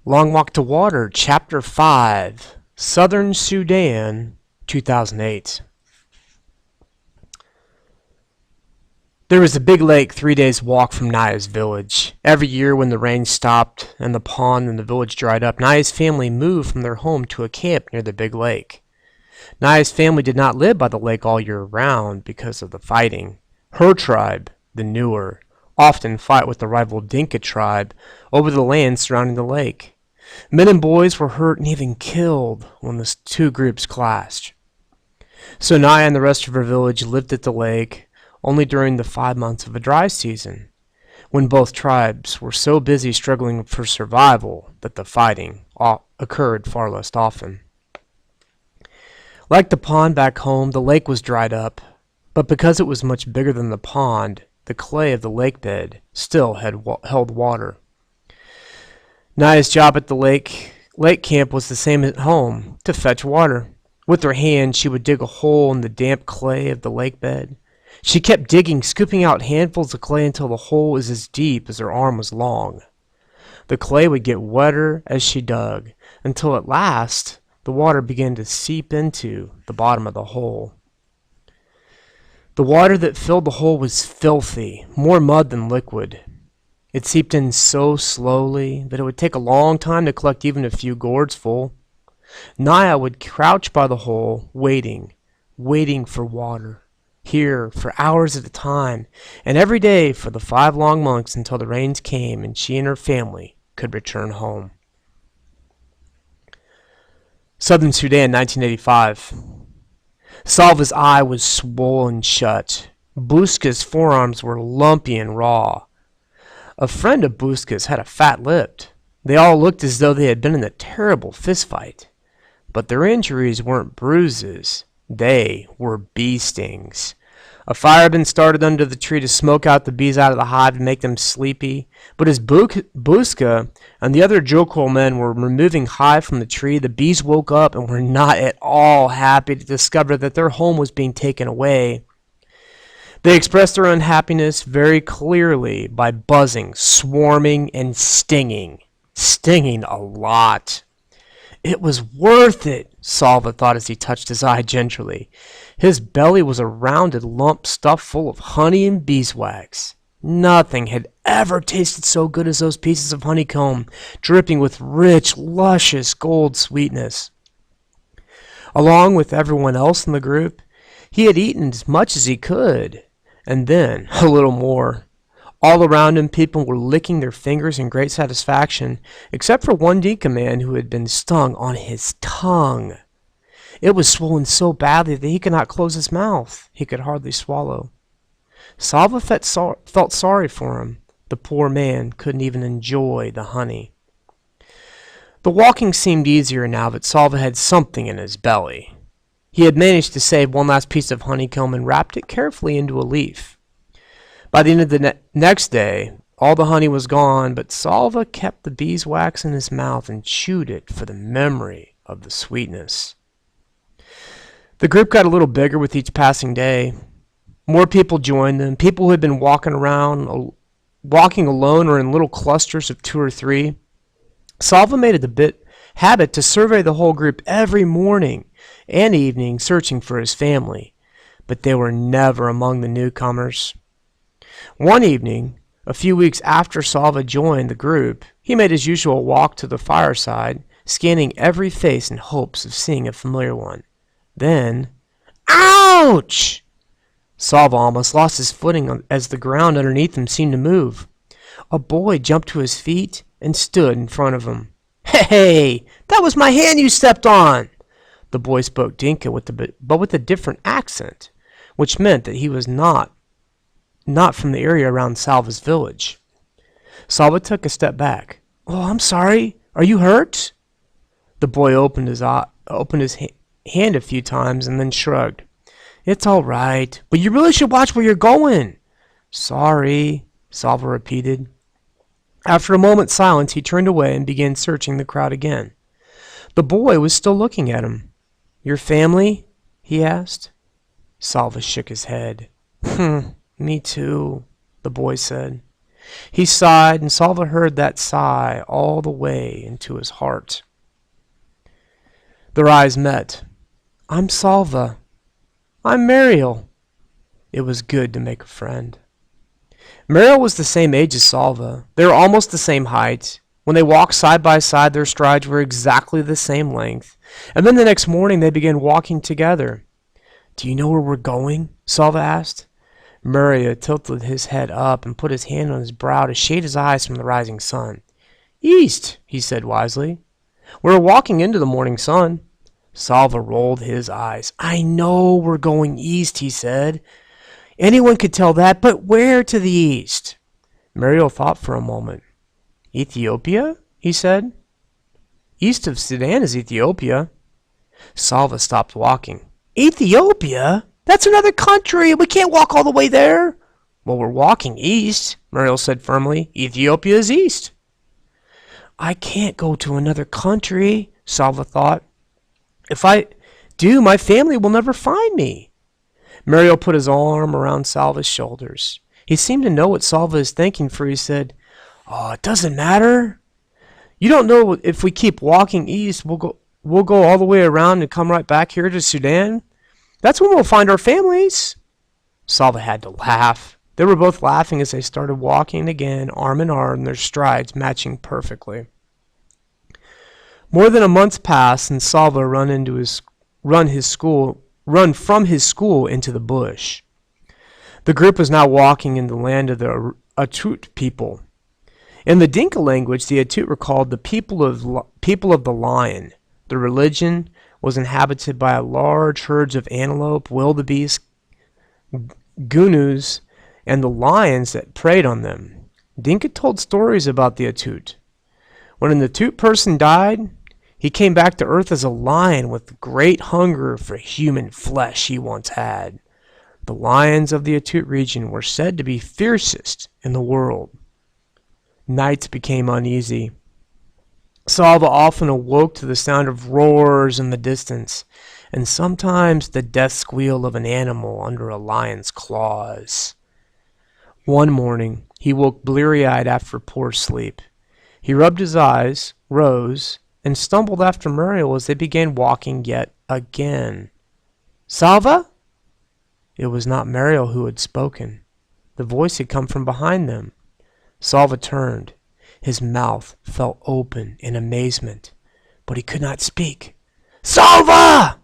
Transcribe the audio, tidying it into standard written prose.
Long Walk to Water, Chapter 5, Southern Sudan, 2008. There was a big lake 3 days' walk from Naya's village. Every year when the rain stopped and the pond in the village dried up, Naya's family moved from their home to a camp near the big lake. Naya's family did not live by the lake all year round because of the fighting. Her tribe, the Newer, often fight with the rival Dinka tribe over the land surrounding the lake. Men and boys were hurt and even killed when the two groups clashed. So Naya and the rest of her village lived at the lake only during the 5 months of a dry season, when both tribes were so busy struggling for survival that the fighting occurred far less often. Like the pond back home, the lake was dried up, but because it was much bigger than the pond, the clay of the lake bed still held water. Naya's job at the lake camp was the same at home, to fetch water. With her hand, she would dig a hole in the damp clay of the lake bed. She kept digging, scooping out handfuls of clay until the hole was as deep as her arm was long. The clay would get wetter as she dug, until at last the water began to seep into the bottom of the hole. The water that filled the hole was filthy, more mud than liquid. It seeped in so slowly that it would take a long time to collect even a few gourds full. Naya would crouch by the hole, waiting for water, here for hours at a time, and every day for the 5 long months until the rains came and she and her family could return home. Southern Sudan, 1985. Salva's eye was swollen shut. Buska's forearms were lumpy and raw. A friend of Buska's had a fat lip. They all looked as though they had been in a terrible fistfight. But their injuries weren't bruises. They were bee stings. A fire had been started under the tree to smoke out the bees out of the hive and make them sleepy. But as Buska and the other Jokol men were removing hive from the tree, the bees woke up and were not at all happy to discover that their home was being taken away. They expressed their unhappiness very clearly by buzzing, swarming, and stinging. Stinging a lot. It was worth it, Salva thought as he touched his eye gingerly. His belly was a rounded lump stuffed full of honey and beeswax. Nothing had ever tasted so good as those pieces of honeycomb, dripping with rich, luscious gold sweetness. Along with everyone else in the group, he had eaten as much as he could, and then a little more. All around him, people were licking their fingers in great satisfaction, except for one Dinka man who had been stung on his tongue. It was swollen so badly that he could not close his mouth. He could hardly swallow. Salva felt sorry for him. The poor man couldn't even enjoy the honey. The walking seemed easier now that Salva had something in his belly. He had managed to save one last piece of honeycomb and wrapped it carefully into a leaf. By the end of the next day, all the honey was gone, but Salva kept the beeswax in his mouth and chewed it for the memory of the sweetness. The group got a little bigger with each passing day. More people joined them, people who had been walking alone or in little clusters of 2 or 3. Salva made it a habit to survey the whole group every morning and evening, searching for his family, but they were never among the newcomers. One evening, a few weeks after Salva joined the group, he made his usual walk to the fireside, scanning every face in hopes of seeing a familiar one. Then, ouch! Salva almost lost his footing as the ground underneath him seemed to move. A boy jumped to his feet and stood in front of him. Hey, that was my hand you stepped on! The boy spoke Dinka, but with a different accent, which meant that he was not from the area around Salva's village. Salva took a step back. Oh, I'm sorry. Are you hurt? The boy opened his hand a few times and then shrugged. It's all right, but you really should watch where you're going. Sorry, Salva repeated. After a moment's silence, he turned away and began searching the crowd again. The boy was still looking at him. Your family? He asked. Salva shook his head. Me too, the boy said. He sighed, and Salva heard that sigh all the way into his heart. Their eyes met. "I'm Salva." "I'm Mariel." It was good to make a friend. Mariel was the same age as Salva. They were almost the same height. When they walked side by side, their strides were exactly the same length. And then the next morning, they began walking together. "Do you know where we're going?" Salva asked. Mariel tilted his head up and put his hand on his brow to shade his eyes from the rising sun. "East," he said wisely. "We're walking into the morning sun." Salva rolled his eyes. "I know we're going east," he said. "Anyone could tell that, but where to the east?" Mariel thought for a moment. "Ethiopia?" he said. "East of Sudan is Ethiopia." Salva stopped walking. "Ethiopia? That's another country. We can't walk all the way there." "Well, we're walking east," Mariel said firmly. "Ethiopia is east." "I can't go to another country," Salva thought. "If I do, my family will never find me." Mariel put his arm around Salva's shoulders. He seemed to know what Salva is thinking, for he said, "Oh, it doesn't matter. You don't know if we keep walking east, we'll go all the way around and come right back here to Sudan. That's when we'll find our families." Salva had to laugh. They were both laughing as they started walking again, arm in arm, their strides matching perfectly. More than a month passed, and Salva run from his school into the bush. The group was now walking in the land of the Atut people. In the Dinka language, the Atut were called the people of the lion. Their religion was inhabited by large herds of antelope, wildebeest, gunus, and the lions that preyed on them. Dinka told stories about the Atut. When an Atut person died, he came back to earth as a lion with great hunger for human flesh he once had. The lions of the Atut region were said to be fiercest in the world. Nights became uneasy. Salva often awoke to the sound of roars in the distance, and sometimes the death squeal of an animal under a lion's claws. One morning, he woke bleary-eyed after poor sleep. He rubbed his eyes, rose, and stumbled after Mariel as they began walking yet again. "Salva?" It was not Mariel who had spoken. The voice had come from behind them. Salva turned. His mouth fell open in amazement, but he could not speak. "Salva!"